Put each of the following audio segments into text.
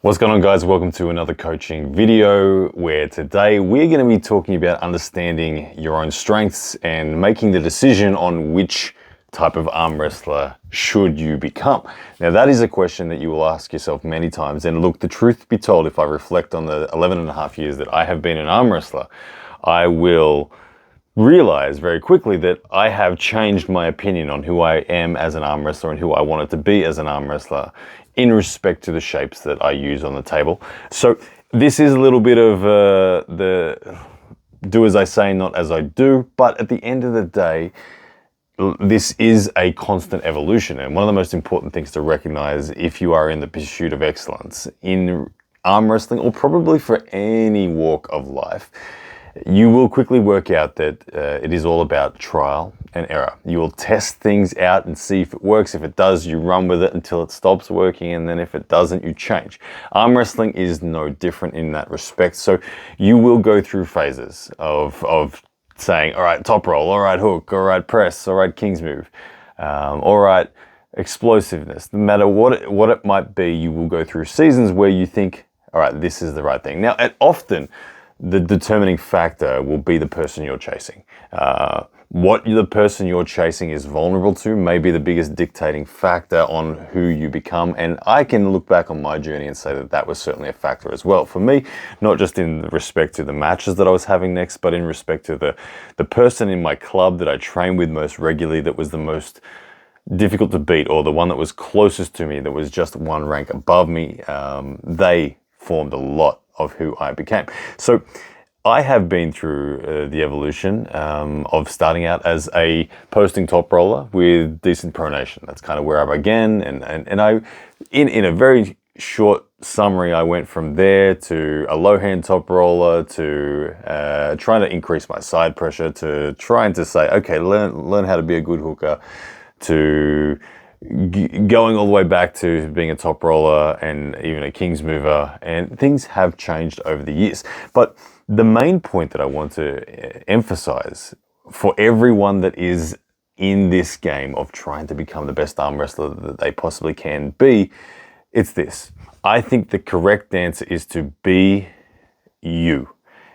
What's going on, guys? Welcome to another coaching video where today we're going to be talking about understanding your own strengths and making the decision on which type of arm wrestler should you become. Now, that is a question that you will ask yourself many times. And look, the truth be told, if I reflect on the 11 and a half years that I have been an arm wrestler, I will realize very quickly that I have changed my opinion on who I am as an arm wrestler and who I wanted to be as an arm wrestler in respect to the shapes that I use on the table. So this is a little bit of the do as I say, not as I do, but at the end of the day, this is a constant evolution. And one of the most important things to recognize if you are in the pursuit of excellence in arm wrestling, or probably for any walk of life, you will quickly work out that it is all about trial and error. You will test things out and see if it works. If it does, you run with it until it stops working, and then if it doesn't, you change. Arm wrestling is no different in that respect. So you will go through phases of saying, all right, top roll, all right, hook, all right, press, all right, king's move, all right, explosiveness. No matter what it might be, you will go through seasons where you think, all right, this is the right thing. Now, often, the determining factor will be the person you're chasing. What the person you're chasing is vulnerable to may be the biggest dictating factor on who you become. And I can look back on my journey and say that that was certainly a factor as well. For me, not just in respect to the matches that I was having next, but in respect to the person in my club that I trained with most regularly that was the most difficult to beat, or the one that was closest to me, that was just one rank above me. They formed a lot of who I became. So I have been through the evolution of starting out as a posting top roller with decent pronation. That's kind of where I began, and I, in a very short summary, I went from there to a low hand top roller to trying to increase my side pressure, to trying to say, okay, learn how to be a good hooker, to going all the way back to being a top roller and even a king's mover, and things have changed over the years. But the main point that I want to emphasize for everyone that is in this game of trying to become the best arm wrestler that they possibly can be, it's this. I think the correct answer is to be you.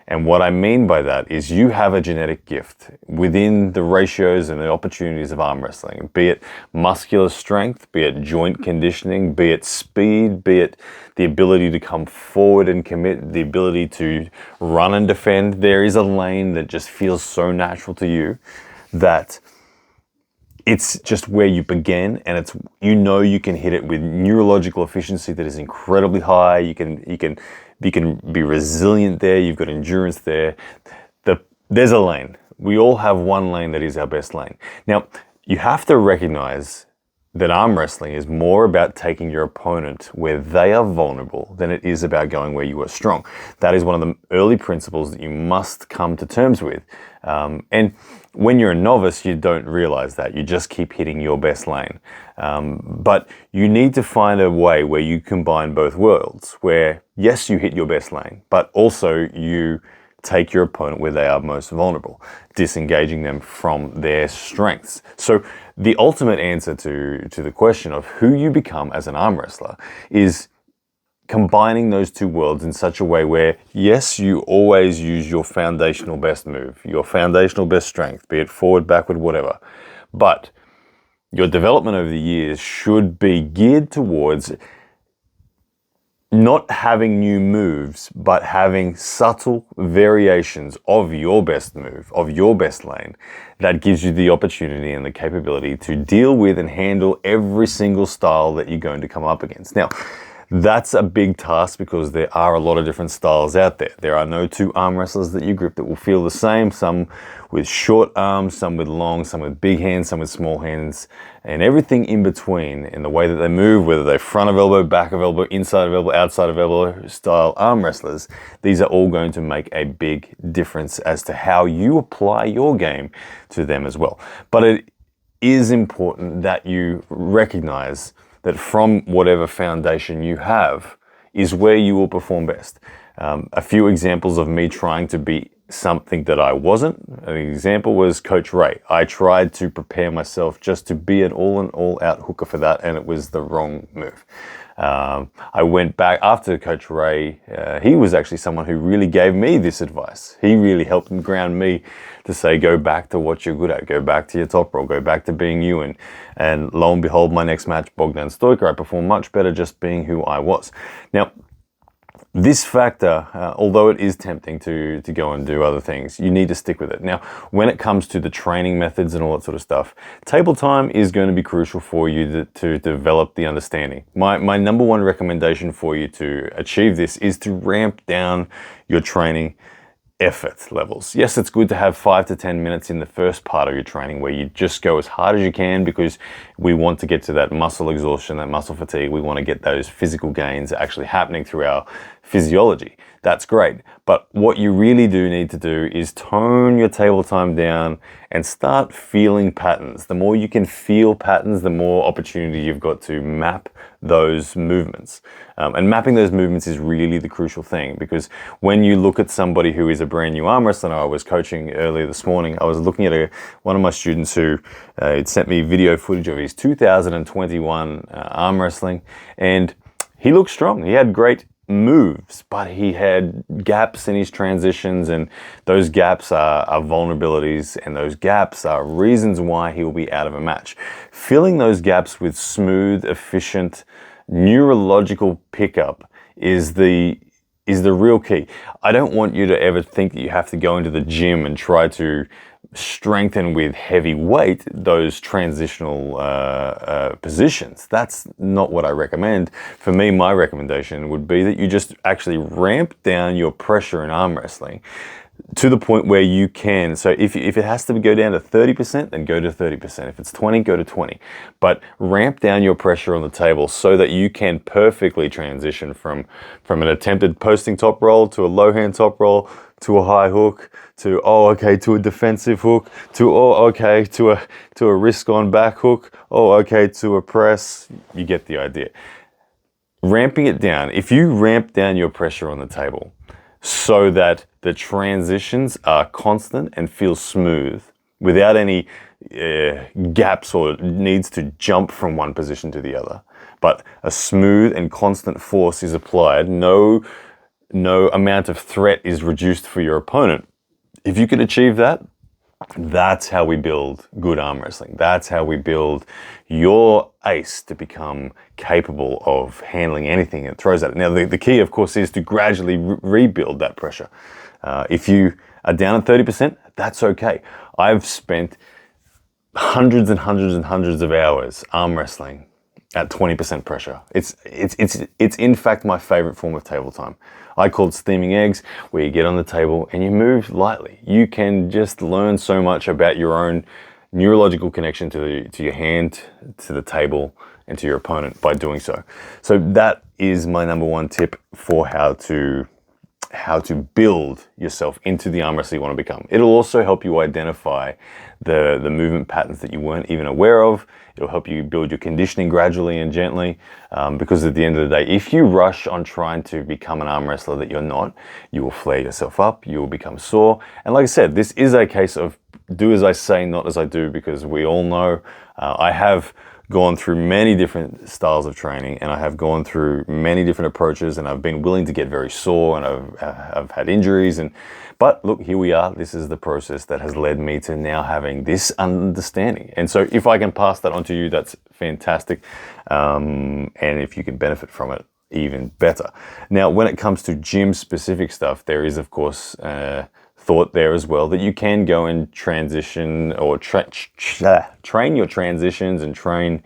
And what I mean by that is you have a genetic gift within the ratios and the opportunities of arm wrestling, be it muscular strength, be it joint conditioning, be it speed, be it the ability to come forward and commit, the ability to run and defend. There is a lane that just feels so natural to you that it's just where you began, and it's, you know, you can hit it with neurological efficiency that is incredibly high. You can be resilient there. You've got endurance there. There's a lane. We all have one lane that is our best lane. Now, you have to recognize that arm wrestling is more about taking your opponent where they are vulnerable than it is about going where you are strong. That is one of the early principles that you must come to terms with. And when you're a novice, you don't realize that. You just keep hitting your best lane. But you need to find a way where you combine both worlds, where, yes, you hit your best lane, but also you take your opponent where they are most vulnerable, disengaging them from their strengths. So the ultimate answer to the question of who you become as an arm wrestler is combining those two worlds in such a way where, yes, you always use your foundational best move, your foundational best strength, be it forward, backward, whatever. But your development over the years should be geared towards not having new moves, but having subtle variations of your best move, of your best lane, that gives you the opportunity and the capability to deal with and handle every single style that you're going to come up against. Now, that's a big task because there are a lot of different styles out there. There are no two arm wrestlers that you grip that will feel the same, some with short arms, some with long, some with big hands, some with small hands, and everything in between in the way that they move, whether they're front of elbow, back of elbow, inside of elbow, outside of elbow style arm wrestlers. These are all going to make a big difference as to how you apply your game to them as well. But it is important that you recognize that from whatever foundation you have is where you will perform best. A few examples of me trying to be something that I wasn't. An example was Coach Ray. I tried to prepare myself just to be an all-in, all-out hooker for that, and it was the wrong move. I went back after Coach Ray. He was actually someone who really gave me this advice. He really helped ground me to say, go back to what you're good at, go back to your top roll, go back to being you. And lo and behold, my next match, Bogdan Stoiker, I performed much better just being who I was. Now, this factor, although it is tempting to go and do other things, you need to stick with it. Now, when it comes to the training methods and all that sort of stuff, table time is going to be crucial for you to develop the understanding. My number one recommendation for you to achieve this is to ramp down your training effort levels. Yes, it's good to have 5 to 10 minutes in the first part of your training where you just go as hard as you can, because we want to get to that muscle exhaustion, that muscle fatigue. We want to get those physical gains actually happening through our physiology. That's great. But what you really do need to do is tone your table time down and start feeling patterns. The more you can feel patterns, the more opportunity you've got to map those movements. And mapping those movements is really the crucial thing, because when you look at somebody who is a brand new arm wrestler, I was coaching earlier this morning, I was looking at one of my students who had sent me video footage of his 2021 arm wrestling, and he looked strong. He had great moves, but he had gaps in his transitions, and those gaps are vulnerabilities, and those gaps are reasons why he will be out of a match. Filling those gaps with smooth, efficient, neurological pickup is the real key. I don't want you to ever think that you have to go into the gym and try to strengthen with heavy weight those transitional positions. That's not what I recommend. For me, my recommendation would be that you just actually ramp down your pressure in arm wrestling to the point where you can. So if it has to go down to 30%, then go to 30%. If it's 20, go to 20. But ramp down your pressure on the table so that you can perfectly transition from an attempted posting top roll to a low hand top roll to a high hook to to a defensive hook to a risk on back hook to a press. You get the idea. Ramping it down. If you ramp down your pressure on the table so that the transitions are constant and feel smooth without any gaps or needs to jump from one position to the other, but a smooth and constant force is applied, no amount of threat is reduced for your opponent. If you can achieve that, that's how we build good arm wrestling. That's how we build your ace to become capable of handling anything it throws at it. Now, the key, of course, is to gradually rebuild that pressure. If you are down at 30%, that's okay. I've spent hundreds and hundreds and hundreds of hours arm wrestling at 20% pressure. It's in fact my favorite form of table time. I call it steaming eggs, where you get on the table and you move lightly. You can just learn so much about your own neurological connection to your hand, to the table, and to your opponent by doing so. So that is my number one tip for how to build yourself into the arm wrestler you want to become. It'll also help you identify the movement patterns that you weren't even aware of. It'll help you build your conditioning gradually and gently, because at the end of the day, if you rush on trying to become an arm wrestler that you're not, you will flare yourself up, you will become sore. And like I said, this is a case of do as I say, not as I do, because we all know I have gone through many different styles of training, and I have gone through many different approaches, and I've been willing to get very sore, and I've had injuries, but look, here we are. This is the process that has led me to now having this understanding. And so if I can pass that on to you, that's fantastic. And if you can benefit from it, even better. Now, when it comes to gym specific stuff, there is, of course, thought there as well that you can go and transition or train your transitions and train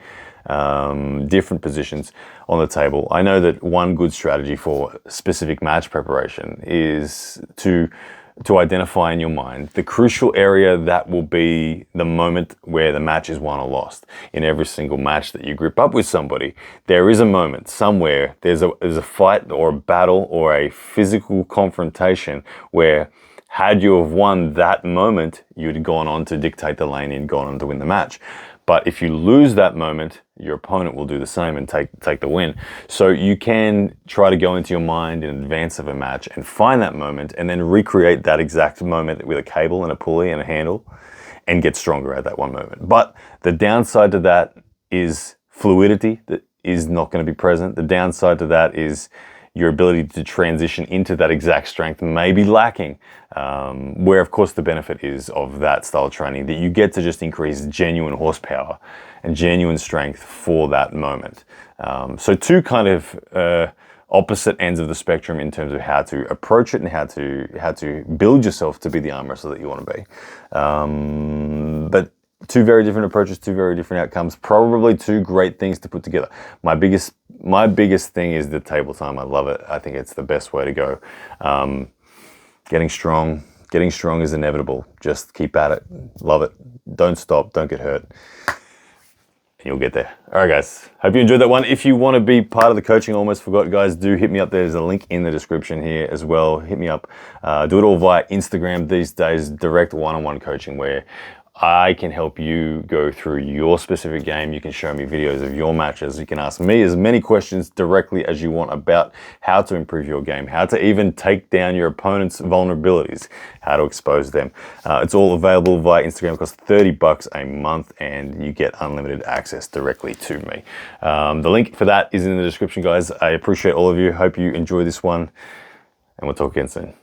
different positions on the table. I know that one good strategy for specific match preparation is to identify in your mind the crucial area that will be the moment where the match is won or lost. In every single match that you grip up with somebody, there is a moment somewhere, there's a fight or a battle or a physical confrontation where, had you have won that moment, you'd have gone on to dictate the lane and gone on to win the match. But if you lose that moment, your opponent will do the same and take the win. So you can try to go into your mind in advance of a match and find that moment and then recreate that exact moment with a cable and a pulley and a handle and get stronger at that one moment. But the downside to that is fluidity. is not going to be present. The downside to that is your ability to transition into that exact strength may be lacking. Where of course the benefit is of that style of training, that you get to just increase genuine horsepower and genuine strength for that moment. So two kind of opposite ends of the spectrum in terms of how to approach it and how to build yourself to be the arm wrestler that you want to be. But two very different approaches, two very different outcomes, probably two great things to put together. My biggest thing is the table time. I love it. I think it's the best way to go. Getting strong is inevitable. Just keep at it. Love it. Don't stop. Don't get hurt. You'll get there. All right, guys. Hope you enjoyed that one. If you want to be part of the coaching, almost forgot, guys, do hit me up. There's a link in the description here as well. Hit me up. Do it all via Instagram these days. Direct one-on-one coaching where I can help you go through your specific game. You can show me videos of your matches. You can ask me as many questions directly as you want about how to improve your game, how to even take down your opponent's vulnerabilities, how to expose them. It's all available via Instagram. It costs $30 a month and you get unlimited access directly to me. The link for that is in the description, guys. I appreciate all of you. Hope you enjoy this one and we'll talk again soon.